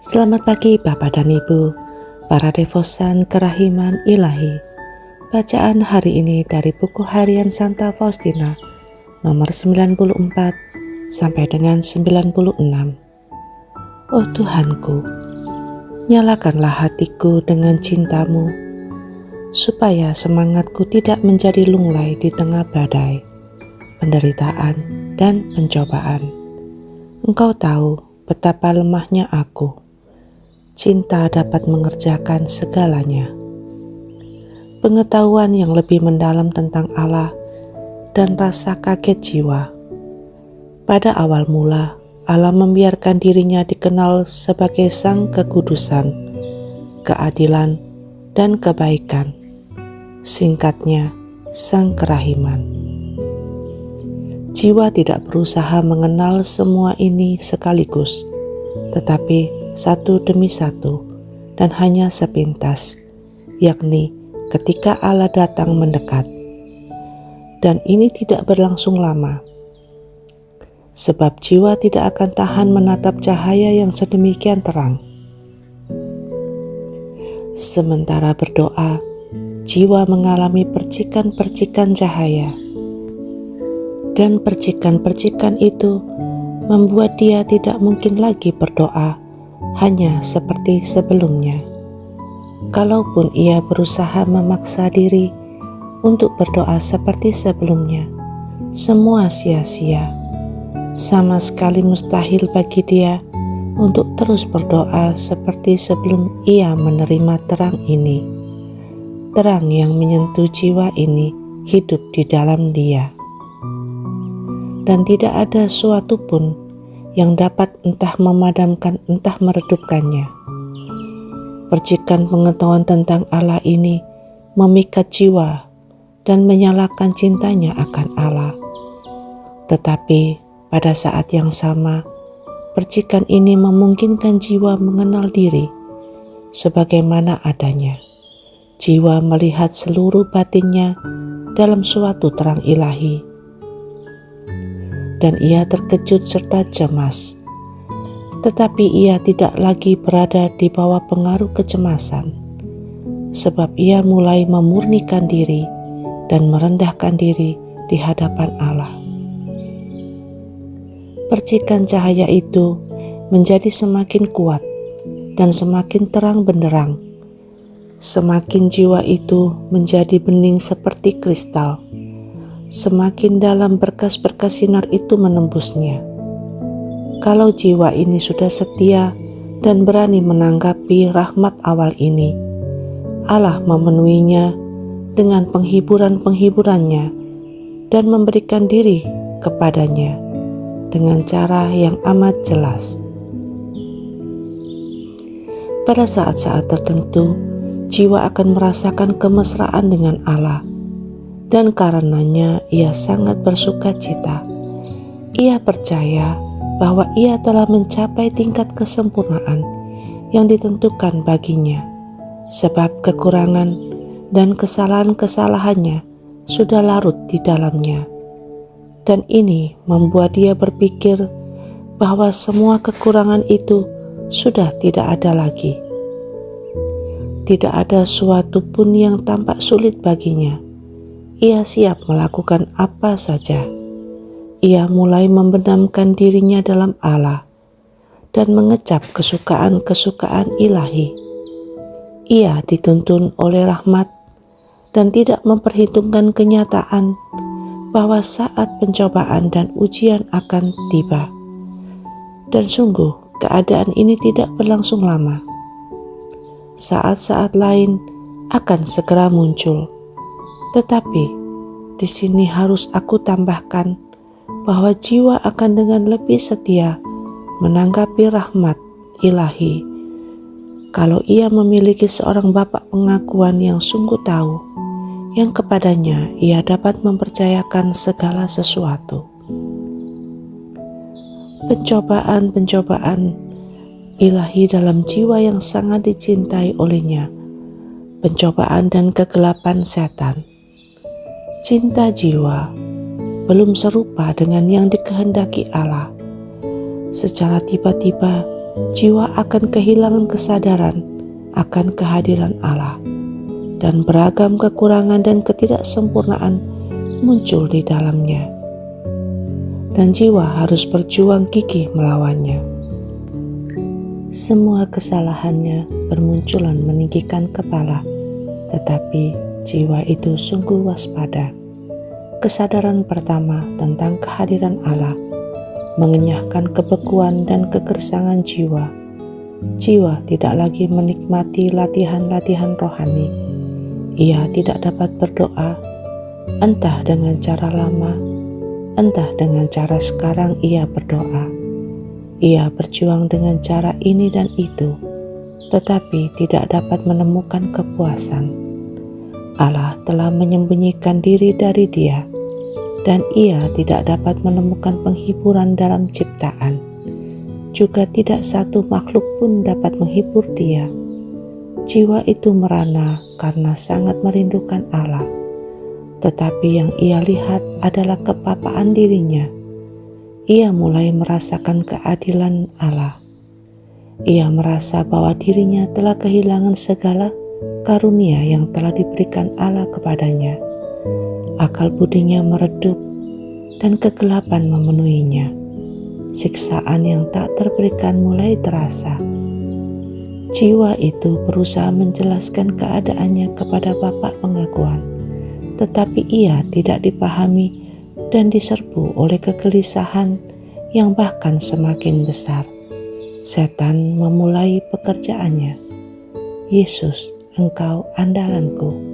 Selamat pagi Bapak dan Ibu, para devosan kerahiman ilahi. Bacaan hari ini dari buku harian Santa Faustina, nomor 94 sampai dengan 96. Oh Tuhanku, nyalakanlah hatiku dengan cintamu, supaya semangatku tidak menjadi lunglai di tengah badai, penderitaan, dan pencobaan. Engkau tahu betapa lemahnya aku. Cinta dapat mengerjakan segalanya. Pengetahuan yang lebih mendalam tentang Allah dan rasa kaget jiwa. Pada awal mula, Allah membiarkan dirinya dikenal sebagai Sang Kekudusan, Keadilan, dan Kebaikan. Singkatnya, Sang Kerahiman. Jiwa tidak berusaha mengenal semua ini sekaligus, tetapi satu demi satu, dan hanya sepintas, yakni ketika Allah datang mendekat. Dan ini tidak berlangsung lama, sebab jiwa tidak akan tahan menatap cahaya yang sedemikian terang. Sementara berdoa, jiwa mengalami percikan-percikan cahaya, dan percikan-percikan itu membuat dia tidak mungkin lagi berdoa hanya seperti sebelumnya. Kalaupun ia berusaha memaksa diri untuk berdoa seperti sebelumnya, semua sia-sia. Sama sekali mustahil bagi dia untuk terus berdoa seperti sebelum ia menerima terang ini. Terang yang menyentuh jiwa ini hidup di dalam dia. Dan tidak ada suatu pun yang dapat entah memadamkan entah meredupkannya. Percikan pengetahuan tentang Allah ini memikat jiwa dan menyalakan cintanya akan Allah. Tetapi pada saat yang sama, percikan ini memungkinkan jiwa mengenal diri sebagaimana adanya. Jiwa melihat seluruh batinnya dalam suatu terang ilahi. Dan ia terkejut serta cemas. Tetapi ia tidak lagi berada di bawah pengaruh kecemasan, sebab ia mulai memurnikan diri dan merendahkan diri di hadapan Allah. Percikan cahaya itu menjadi semakin kuat dan semakin terang benderang. Semakin jiwa itu menjadi bening seperti kristal. Semakin dalam berkas-berkas sinar itu menembusnya. Kalau jiwa ini sudah setia dan berani menanggapi rahmat awal ini, Allah memenuhinya dengan penghiburan-penghiburannya dan memberikan diri kepadanya dengan cara yang amat jelas. Pada saat-saat tertentu, jiwa akan merasakan kemesraan dengan Allah. Dan karenanya ia sangat bersuka cita. Ia percaya bahwa ia telah mencapai tingkat kesempurnaan yang ditentukan baginya, sebab kekurangan dan kesalahan-kesalahannya sudah larut di dalamnya. Dan ini membuat dia berpikir bahwa semua kekurangan itu sudah tidak ada lagi. Tidak ada suatu pun yang tampak sulit baginya. Ia siap melakukan apa saja. Ia mulai membenamkan dirinya dalam Allah dan mengecap kesukaan-kesukaan ilahi. Ia dituntun oleh rahmat dan tidak memperhitungkan kenyataan bahwa saat pencobaan dan ujian akan tiba. Dan sungguh keadaan ini tidak berlangsung lama. Saat-saat lain akan segera muncul. Tetapi di sini harus aku tambahkan bahwa jiwa akan dengan lebih setia menanggapi rahmat ilahi kalau ia memiliki seorang Bapa pengakuan yang sungguh tahu, yang kepadanya ia dapat mempercayakan segala sesuatu. Pencobaan-pencobaan ilahi dalam jiwa yang sangat dicintai olehnya, pencobaan dan kegelapan setan. Cinta jiwa belum serupa dengan yang dikehendaki Allah. Secara tiba-tiba jiwa akan kehilangan kesadaran akan kehadiran Allah, dan beragam kekurangan dan ketidaksempurnaan muncul di dalamnya. Dan jiwa harus berjuang gigih melawannya. Semua kesalahannya bermunculan meninggikan kepala, tetapi jiwa itu sungguh waspada. Kesadaran pertama tentang kehadiran Allah mengenyahkan kebekuan dan kegersangan jiwa. Jiwa tidak lagi menikmati latihan-latihan rohani. Ia tidak dapat berdoa, entah dengan cara lama, entah dengan cara sekarang ia berdoa. Ia berjuang dengan cara ini dan itu, tetapi tidak dapat menemukan kepuasan. Allah telah menyembunyikan diri dari dia, dan ia tidak dapat menemukan penghiburan dalam ciptaan. Juga tidak satu makhluk pun dapat menghibur dia. Jiwa itu merana karena sangat merindukan Allah, tetapi yang ia lihat adalah kepapaan dirinya. Ia mulai merasakan keadilan Allah. Ia merasa bahwa dirinya telah kehilangan segala karunia yang telah diberikan Allah kepadanya. Akal budinya meredup dan kegelapan memenuhinya. Siksaan yang tak terberikan mulai terasa. Jiwa itu berusaha menjelaskan keadaannya kepada Bapa pengakuan, tetapi ia tidak dipahami dan diserbu oleh kegelisahan yang bahkan semakin besar. Setan memulai pekerjaannya. Yesus, Engkau andalanku.